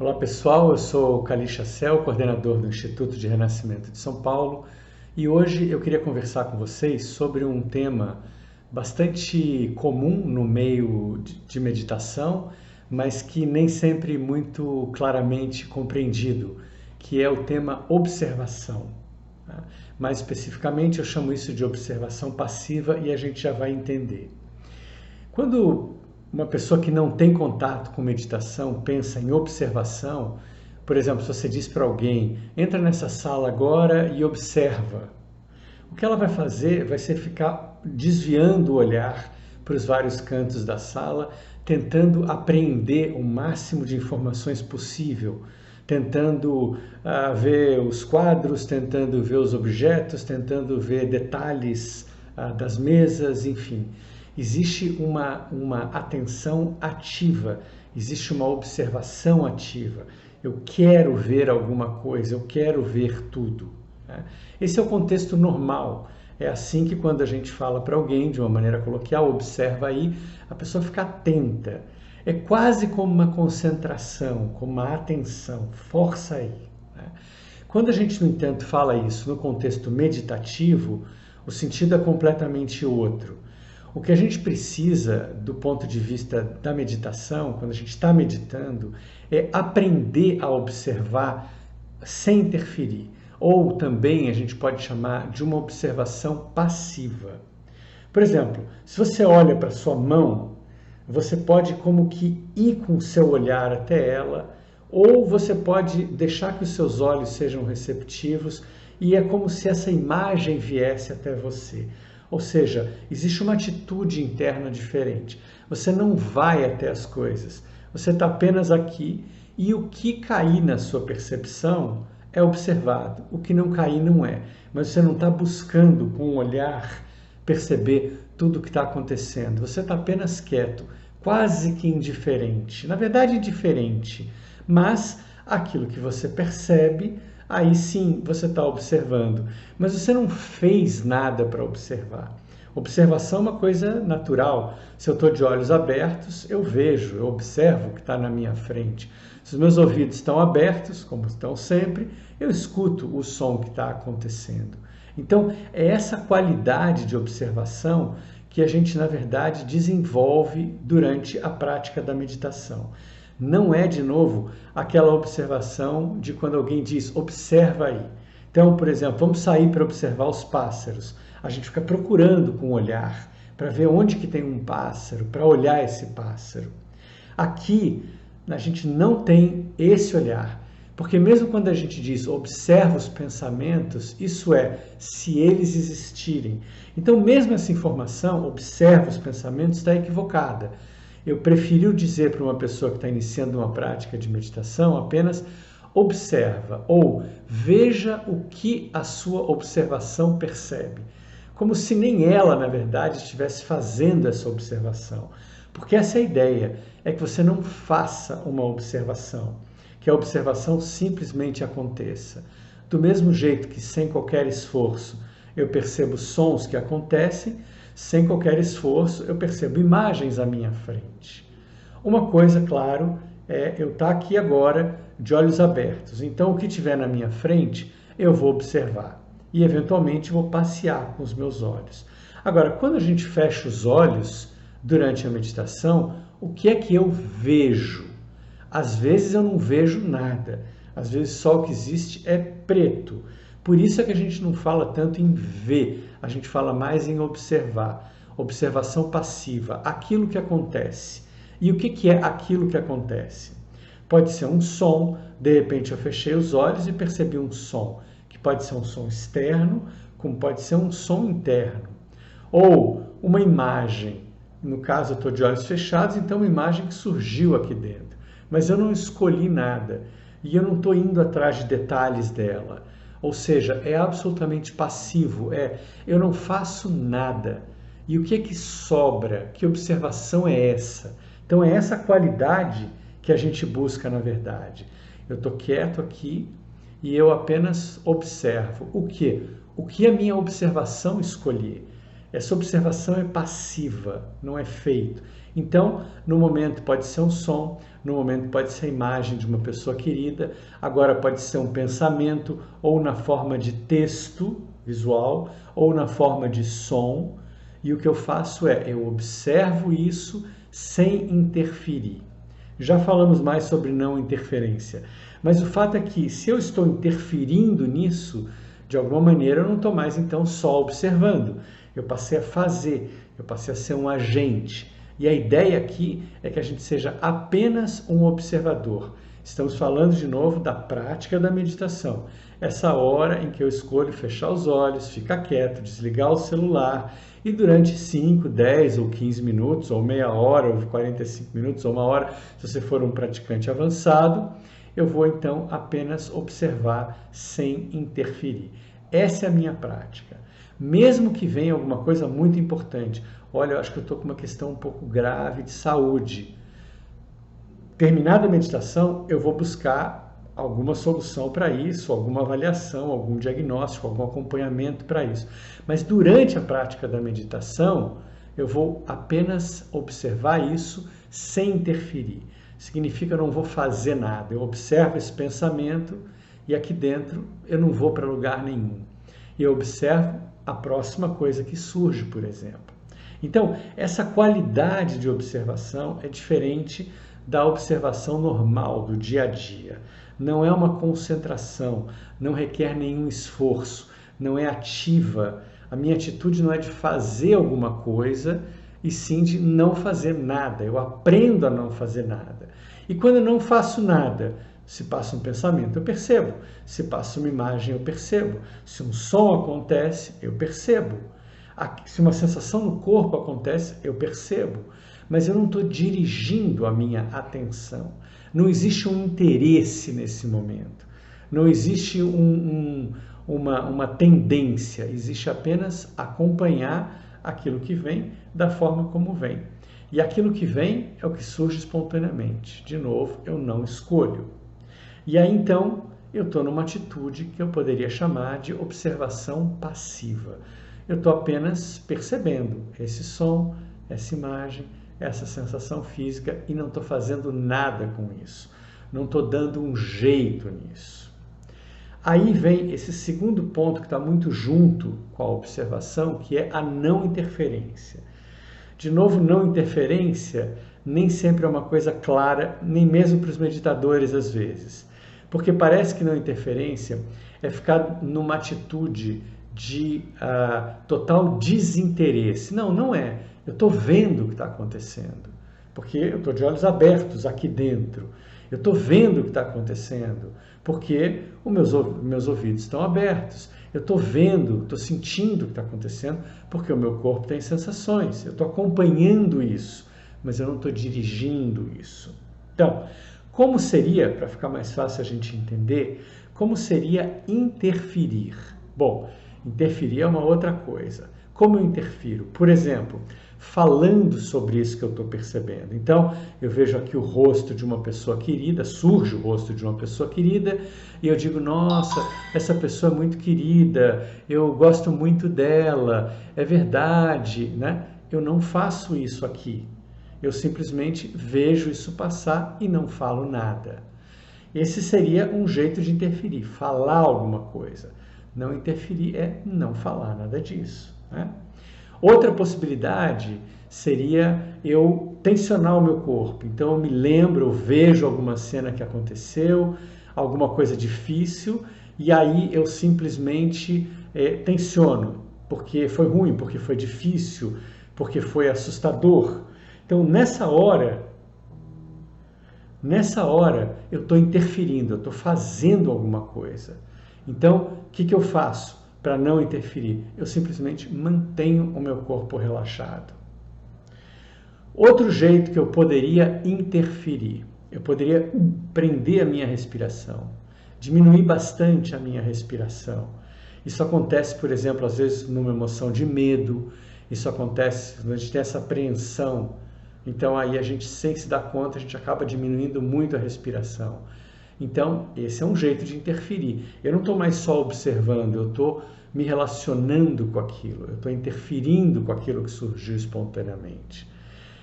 Olá pessoal, eu sou Kali Chassel, coordenador do Instituto de Renascimento de São Paulo, e hoje eu queria conversar com vocês sobre um tema bastante comum no meio de meditação, mas que nem sempre muito claramente compreendido, que é o tema observação. Tá? Mais especificamente, eu chamo isso de observação passiva e a gente já vai entender. Quando uma pessoa que não tem contato com meditação pensa em observação, por exemplo, se você diz para alguém, entra nessa sala agora e observa, o que ela vai fazer vai ser ficar desviando o olhar para os vários cantos da sala, tentando apreender o máximo de informações possível, tentando ver os quadros, tentando ver os objetos, tentando ver detalhes das mesas, enfim. Existe uma atenção ativa, existe uma observação ativa. Eu quero ver alguma coisa, eu quero ver tudo. Né? Esse é o contexto normal. É assim que quando a gente fala para alguém, de uma maneira coloquial, observa aí, a pessoa fica atenta. É quase como uma concentração, como uma atenção, força aí. Né? Quando a gente, no entanto, fala isso no contexto meditativo, o sentido é completamente outro. O que a gente precisa, do ponto de vista da meditação, quando a gente está meditando, é aprender a observar sem interferir. Ou também a gente pode chamar de uma observação passiva. Por exemplo, se você olha para sua mão, você pode como que ir com o seu olhar até ela, ou você pode deixar que os seus olhos sejam receptivos e é como se essa imagem viesse até você. Ou seja, existe uma atitude interna diferente. Você não vai até as coisas, você está apenas aqui e o que cair na sua percepção é observado, o que não cair não é. Mas você não está buscando com o olhar perceber tudo o que está acontecendo, você está apenas quieto, quase que indiferente. Na verdade, indiferente, mas aquilo que você percebe, aí sim você está observando, mas você não fez nada para observar. Observação é uma coisa natural. Se eu estou de olhos abertos, eu vejo, eu observo o que está na minha frente. Se os meus ouvidos estão abertos, como estão sempre, eu escuto o som que está acontecendo. Então, é essa qualidade de observação que a gente, na verdade, desenvolve durante a prática da meditação. Não é, de novo, aquela observação de quando alguém diz, observa aí. Então, por exemplo, vamos sair para observar os pássaros. A gente fica procurando com o olhar para ver onde que tem um pássaro, para olhar esse pássaro. Aqui, a gente não tem esse olhar, porque mesmo quando a gente diz observa os pensamentos, isso é, se eles existirem. Então, mesmo essa informação, observa os pensamentos, está equivocada. Eu prefiro dizer para uma pessoa que está iniciando uma prática de meditação apenas observa ou veja o que a sua observação percebe. Como se nem ela, na verdade, estivesse fazendo essa observação. Porque essa é a ideia, é que você não faça uma observação, que a observação simplesmente aconteça. Do mesmo jeito que sem qualquer esforço eu percebo sons que acontecem, sem qualquer esforço eu percebo imagens à minha frente. Uma coisa, claro, é eu estar aqui agora de olhos abertos. Então o que tiver na minha frente eu vou observar e eventualmente vou passear com os meus olhos. Agora, quando a gente fecha os olhos durante a meditação, o que é que eu vejo? Às vezes eu não vejo nada, às vezes só o que existe é preto. Por isso é que a gente não fala tanto em ver, a gente fala mais em observar. Observação passiva, aquilo que acontece. E o que é aquilo que acontece? Pode ser um som, de repente eu fechei os olhos e percebi um som, que pode ser um som externo, como pode ser um som interno. Ou uma imagem, no caso eu estou de olhos fechados, então uma imagem que surgiu aqui dentro. Mas eu não escolhi nada e eu não estou indo atrás de detalhes dela. Ou seja, é absolutamente passivo, eu não faço nada. E o que é que sobra? Que observação é essa? Então é essa qualidade que a gente busca na verdade. Eu estou quieto aqui e eu apenas observo. O que? O que a minha observação escolher? Essa observação é passiva, não é feito. Então, no momento pode ser um som, no momento pode ser a imagem de uma pessoa querida, agora pode ser um pensamento, ou na forma de texto visual, ou na forma de som. E o que eu faço é, eu observo isso sem interferir. Já falamos mais sobre não interferência, mas o fato é que se eu estou interferindo nisso, de alguma maneira eu não estou mais então só observando. Eu passei a fazer, eu passei a ser um agente. E a ideia aqui é que a gente seja apenas um observador. Estamos falando de novo da prática da meditação. Essa hora em que eu escolho fechar os olhos, ficar quieto, desligar o celular e durante 5, 10 ou 15 minutos, ou meia hora, ou 45 minutos, ou uma hora, se você for um praticante avançado, eu vou então apenas observar sem interferir. Essa é a minha prática. Mesmo que venha alguma coisa muito importante, olha, eu acho que eu estou com uma questão um pouco grave de saúde. Terminada a meditação, eu vou buscar alguma solução para isso, alguma avaliação, algum diagnóstico, algum acompanhamento para isso. Mas durante a prática da meditação, eu vou apenas observar isso sem interferir. Significa que eu não vou fazer nada. Eu observo esse pensamento e aqui dentro eu não vou para lugar nenhum. E eu observo a próxima coisa que surge, por exemplo. Então, essa qualidade de observação é diferente da observação normal do dia a dia. Não é uma concentração, não requer nenhum esforço, não é ativa. A minha atitude não é de fazer alguma coisa, e sim de não fazer nada. Eu aprendo a não fazer nada. E quando eu não faço nada, se passa um pensamento, eu percebo. Se passa uma imagem, eu percebo. Se um som acontece, eu percebo. Se uma sensação no corpo acontece, eu percebo. Mas eu não estou dirigindo a minha atenção. Não existe um interesse nesse momento. Não existe uma tendência. Existe apenas acompanhar aquilo que vem da forma como vem. E aquilo que vem é o que surge espontaneamente. De novo, eu não escolho. E aí, então, eu estou numa atitude que eu poderia chamar de observação passiva. Eu estou apenas percebendo esse som, essa imagem, essa sensação física e não estou fazendo nada com isso. Não estou dando um jeito nisso. Aí vem esse segundo ponto que está muito junto com a observação, que é a não interferência. De novo, não interferência nem sempre é uma coisa clara, nem mesmo para os meditadores às vezes. Porque parece que não interferência é ficar numa atitude de total desinteresse. Não, não é. Eu estou vendo o que está acontecendo, porque eu estou de olhos abertos aqui dentro. Eu estou vendo o que está acontecendo, porque os meus ouvidos estão abertos. Eu estou vendo, estou sentindo o que está acontecendo, porque o meu corpo tem sensações. Eu estou acompanhando isso, mas eu não estou dirigindo isso. Então, como seria, para ficar mais fácil a gente entender, como seria interferir? Bom, interferir é uma outra coisa. Como eu interfiro? Por exemplo, falando sobre isso que eu estou percebendo. Então, eu vejo aqui o rosto de uma pessoa querida, surge o rosto de uma pessoa querida, e eu digo, nossa, essa pessoa é muito querida, eu gosto muito dela, é verdade, né? Eu não faço isso aqui. Eu simplesmente vejo isso passar e não falo nada. Esse seria um jeito de interferir, falar alguma coisa. Não interferir é não falar nada disso, né? Outra possibilidade seria eu tensionar o meu corpo. Então eu me lembro, eu vejo alguma cena que aconteceu, alguma coisa difícil, e aí eu simplesmente tensiono, porque foi ruim, porque foi difícil, porque foi assustador. Então nessa hora eu estou interferindo, eu estou fazendo alguma coisa. Então o que eu faço? Para não interferir, eu simplesmente mantenho o meu corpo relaxado. Outro jeito que eu poderia interferir, eu poderia prender a minha respiração, diminuir bastante a minha respiração. Isso acontece, por exemplo, às vezes numa emoção de medo, isso acontece quando a gente tem essa apreensão. Então aí a gente, sem se dar conta, a gente acaba diminuindo muito a respiração. Então, esse é um jeito de interferir. Eu não estou mais só observando, eu estou me relacionando com aquilo, eu estou interferindo com aquilo que surgiu espontaneamente.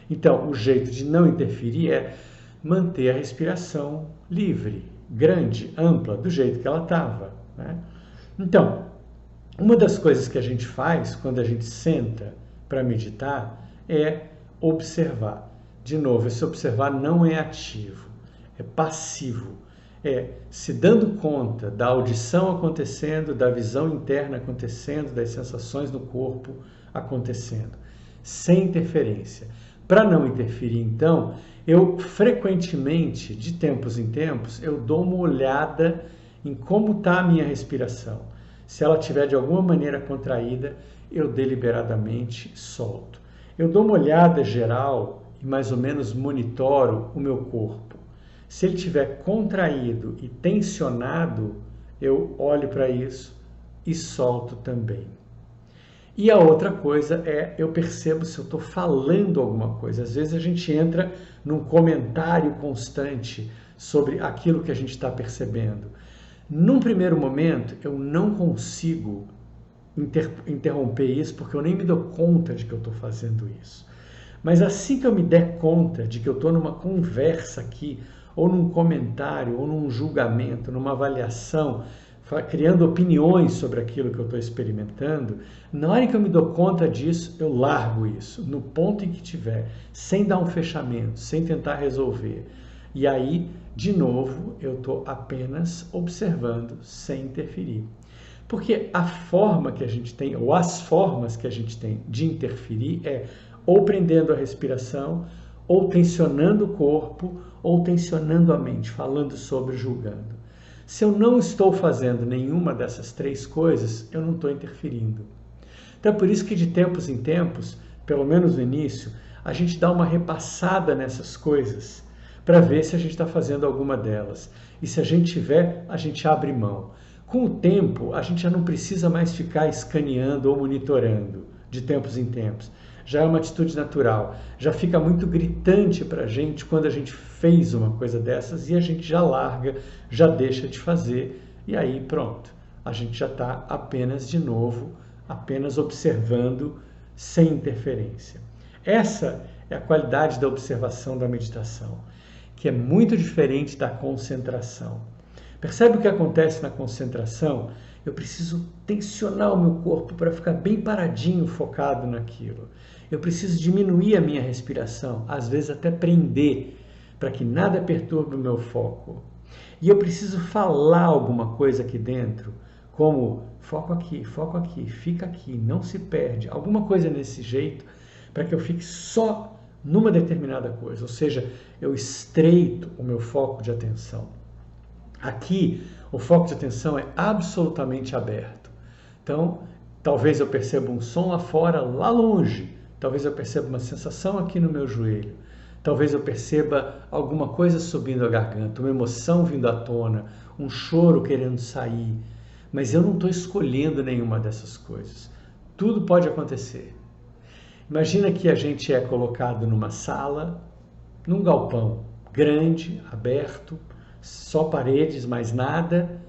Então, o jeito de não interferir é manter a respiração livre, grande, ampla, do jeito que ela estava, né? Então, uma das coisas que a gente faz quando a gente senta para meditar é observar. De novo, esse observar não é ativo, é passivo. É se dando conta da audição acontecendo, da visão interna acontecendo, das sensações no corpo acontecendo, sem interferência. Para não interferir, então, eu frequentemente, de tempos em tempos, eu dou uma olhada em como está a minha respiração. Se ela estiver de alguma maneira contraída, eu deliberadamente solto. Eu dou uma olhada geral e mais ou menos monitoro o meu corpo. Se ele estiver contraído e tensionado, eu olho para isso e solto também. E a outra coisa é, eu percebo se eu estou falando alguma coisa. Às vezes a gente entra num comentário constante sobre aquilo que a gente está percebendo. Num primeiro momento, eu não consigo interromper isso, porque eu nem me dou conta de que eu estou fazendo isso. Mas assim que eu me der conta de que eu estou numa conversa aqui, ou num comentário, ou num julgamento, numa avaliação, criando opiniões sobre aquilo que eu estou experimentando, na hora que eu me dou conta disso, eu largo isso, no ponto em que tiver, sem dar um fechamento, sem tentar resolver. E aí, de novo, eu estou apenas observando, sem interferir. Porque a forma que a gente tem, ou as formas que a gente tem de interferir é ou prendendo a respiração, ou tensionando o corpo, ou tensionando a mente, falando sobre, julgando. Se eu não estou fazendo nenhuma dessas três coisas, eu não estou interferindo. Então é por isso que de tempos em tempos, pelo menos no início, a gente dá uma repassada nessas coisas para ver se a gente está fazendo alguma delas. E se a gente tiver, a gente abre mão. Com o tempo, a gente já não precisa mais ficar escaneando ou monitorando de tempos em tempos. Já é uma atitude natural. Já fica muito gritante para a gente quando a gente fez uma coisa dessas e a gente já larga, já deixa de fazer e aí pronto. A gente já está apenas de novo, apenas observando sem interferência. Essa é a qualidade da observação da meditação, que é muito diferente da concentração. Percebe o que acontece na concentração? Eu preciso tensionar o meu corpo para ficar bem paradinho, focado naquilo. Eu preciso diminuir a minha respiração, às vezes até prender, para que nada perturbe o meu foco. E eu preciso falar alguma coisa aqui dentro, como foco aqui, fica aqui, não se perde, alguma coisa nesse jeito, para que eu fique só numa determinada coisa, ou seja, eu estreito o meu foco de atenção. Aqui, o foco de atenção é absolutamente aberto. Então, talvez eu perceba um som lá fora, lá longe. Talvez eu perceba uma sensação aqui no meu joelho. Talvez eu perceba alguma coisa subindo a garganta, uma emoção vindo à tona, um choro querendo sair. Mas eu não estou escolhendo nenhuma dessas coisas. Tudo pode acontecer. Imagina que a gente é colocado numa sala, num galpão grande, aberto, só paredes, mais nada.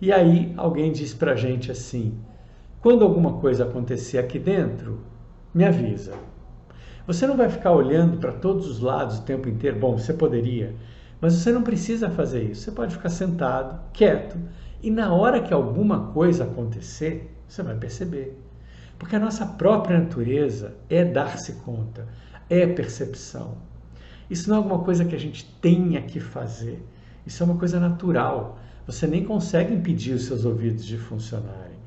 E aí alguém diz pra gente assim: quando alguma coisa acontecer aqui dentro, me avisa. Você não vai ficar olhando para todos os lados o tempo inteiro. Bom, você poderia, mas você não precisa fazer isso. Você pode ficar sentado, quieto, e na hora que alguma coisa acontecer, você vai perceber. Porque a nossa própria natureza é dar-se conta, é percepção. Isso não é alguma coisa que a gente tenha que fazer. Isso é uma coisa natural. Você nem consegue impedir os seus ouvidos de funcionarem.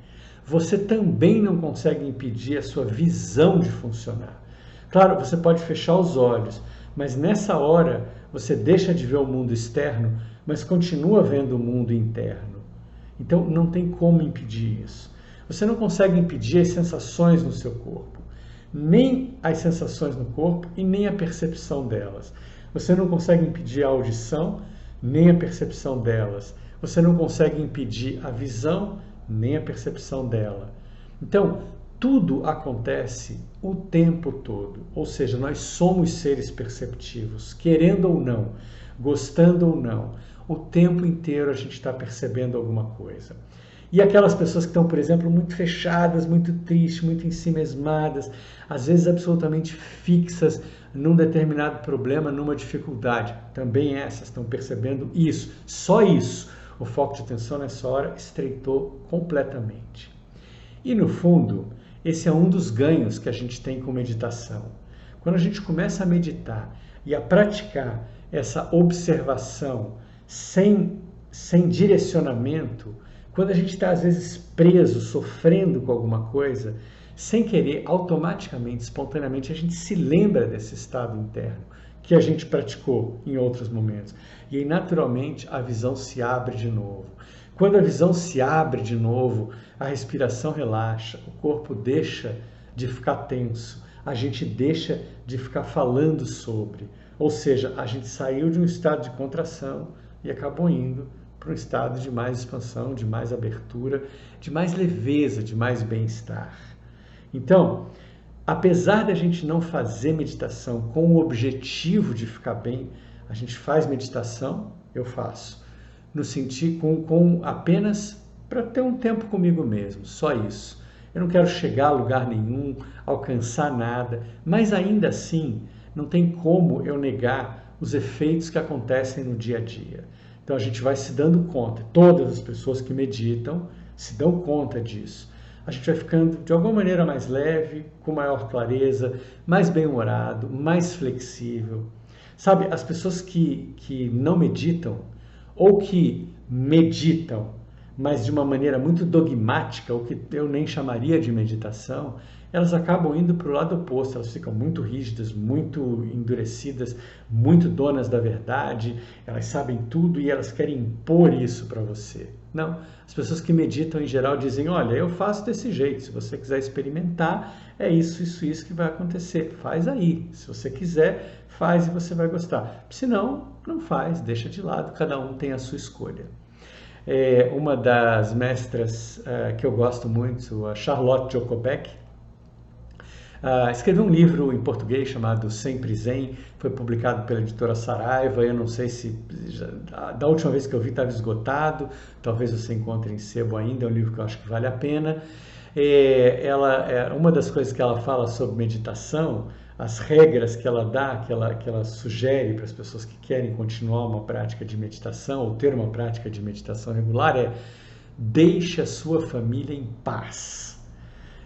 Você também não consegue impedir a sua visão de funcionar. Claro, você pode fechar os olhos, mas nessa hora você deixa de ver o mundo externo, mas continua vendo o mundo interno. Então não tem como impedir isso. Você não consegue impedir as sensações no seu corpo, nem as sensações no corpo e nem a percepção delas. Você não consegue impedir a audição, nem a percepção delas. Você não consegue impedir a visão, nem a percepção dela. Então, tudo acontece o tempo todo. Ou seja, nós somos seres perceptivos, querendo ou não, gostando ou não. o tempo inteiro a gente está percebendo alguma coisa. E aquelas pessoas que estão, por exemplo, muito fechadas, muito tristes, muito ensimesmadas, às vezes absolutamente fixas num determinado problema, numa dificuldade. Também essas estão percebendo isso, só isso. O foco de atenção nessa hora estreitou completamente. E no fundo, esse é um dos ganhos que a gente tem com meditação. Quando a gente começa a meditar e a praticar essa observação sem direcionamento, quando a gente está às vezes preso, sofrendo com alguma coisa, sem querer, automaticamente, espontaneamente, a gente se lembra desse estado interno que a gente praticou em outros momentos. E aí, naturalmente, a visão se abre de novo. Quando a visão se abre de novo, a respiração relaxa, o corpo deixa de ficar tenso, a gente deixa de ficar falando sobre. Ou seja, a gente saiu de um estado de contração e acabou indo para um estado de mais expansão, de mais abertura, de mais leveza, de mais bem-estar. Então, apesar de a gente não fazer meditação com o objetivo de ficar bem, a gente faz meditação, eu faço, no sentido com apenas para ter um tempo comigo mesmo, só isso. Eu não quero chegar a lugar nenhum, alcançar nada, mas ainda assim não tem como eu negar os efeitos que acontecem no dia a dia. Então a gente vai se dando conta, todas as pessoas que meditam se dão conta disso. A gente vai ficando de alguma maneira mais leve, com maior clareza, mais bem-humorado, mais flexível. Sabe, as pessoas que não meditam, ou que meditam, mas de uma maneira muito dogmática, o que eu nem chamaria de meditação, elas acabam indo para o lado oposto, elas ficam muito rígidas, muito endurecidas, muito donas da verdade, elas sabem tudo e elas querem impor isso para você. Não, as pessoas que meditam em geral dizem, olha, eu faço desse jeito, se você quiser experimentar, é isso que vai acontecer, faz aí, se você quiser, faz e você vai gostar. Se não, não faz, deixa de lado, cada um tem a sua escolha. Uma das mestras que eu gosto muito, a Charlotte Jokobeck, escreveu um livro em português chamado Sempre Zen, foi publicado pela editora Saraiva, eu não sei se da última vez que eu vi estava esgotado, talvez você encontre em sebo ainda, é um livro que eu acho que vale a pena. Uma das coisas que ela fala sobre meditação, as regras que ela dá, que ela sugere para as pessoas que querem continuar uma prática de meditação ou ter uma prática de meditação regular é: deixe a sua família em paz.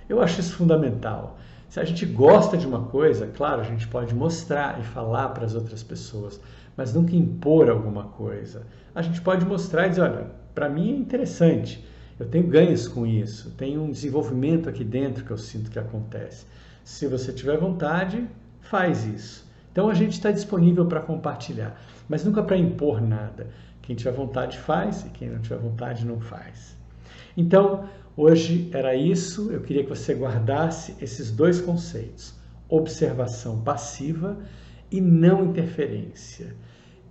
Eu acho isso fundamental. Se a gente gosta de uma coisa, claro, a gente pode mostrar e falar para as outras pessoas, mas nunca impor alguma coisa. A gente pode mostrar e dizer, olha, para mim é interessante, eu tenho ganhos com isso, tenho um desenvolvimento aqui dentro que eu sinto que acontece. Se você tiver vontade, faz isso. Então a gente está disponível para compartilhar, mas nunca para impor nada. Quem tiver vontade faz e quem não tiver vontade não faz. Então, hoje era isso, eu queria que você guardasse esses dois conceitos, observação passiva e não interferência.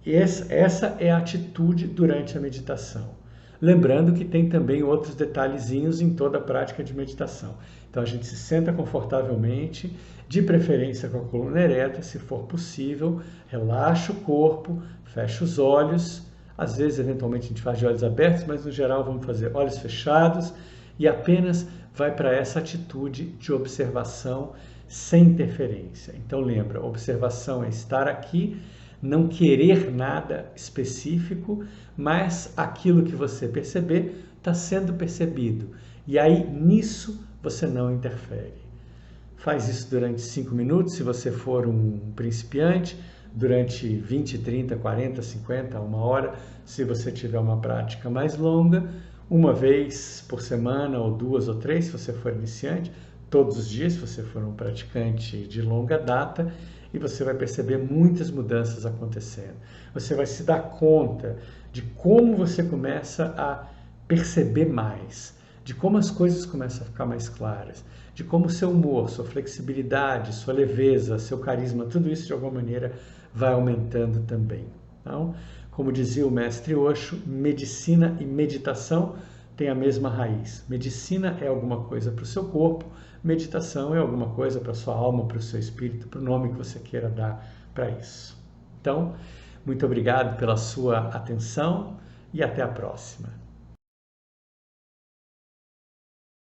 Essa é a atitude durante a meditação. Lembrando que tem também outros detalhezinhos em toda a prática de meditação. Então a gente se senta confortavelmente, de preferência com a coluna ereta, se for possível, relaxa o corpo, fecha os olhos. Às vezes, eventualmente, a gente faz de olhos abertos, mas no geral vamos fazer olhos fechados e apenas vai para essa atitude de observação sem interferência. Então lembra, observação é estar aqui, não querer nada específico, mas aquilo que você perceber está sendo percebido. E aí, nisso, você não interfere. Faz isso durante 5 minutos, se você for um principiante, durante 20, 30, 40, 50, uma hora, se você tiver uma prática mais longa, uma vez por semana, ou 2 ou 3, se você for iniciante, todos os dias, se você for um praticante de longa data, e você vai perceber muitas mudanças acontecendo. Você vai se dar conta de como você começa a perceber mais, de como as coisas começam a ficar mais claras, de como o seu humor, sua flexibilidade, sua leveza, seu carisma, tudo isso de alguma maneira vai aumentando também. Então, como dizia o mestre Osho, medicina e meditação têm a mesma raiz. Medicina é alguma coisa para o seu corpo, meditação é alguma coisa para a sua alma, para o seu espírito, para o nome que você queira dar para isso. Então, Muito obrigado pela sua atenção e até a próxima.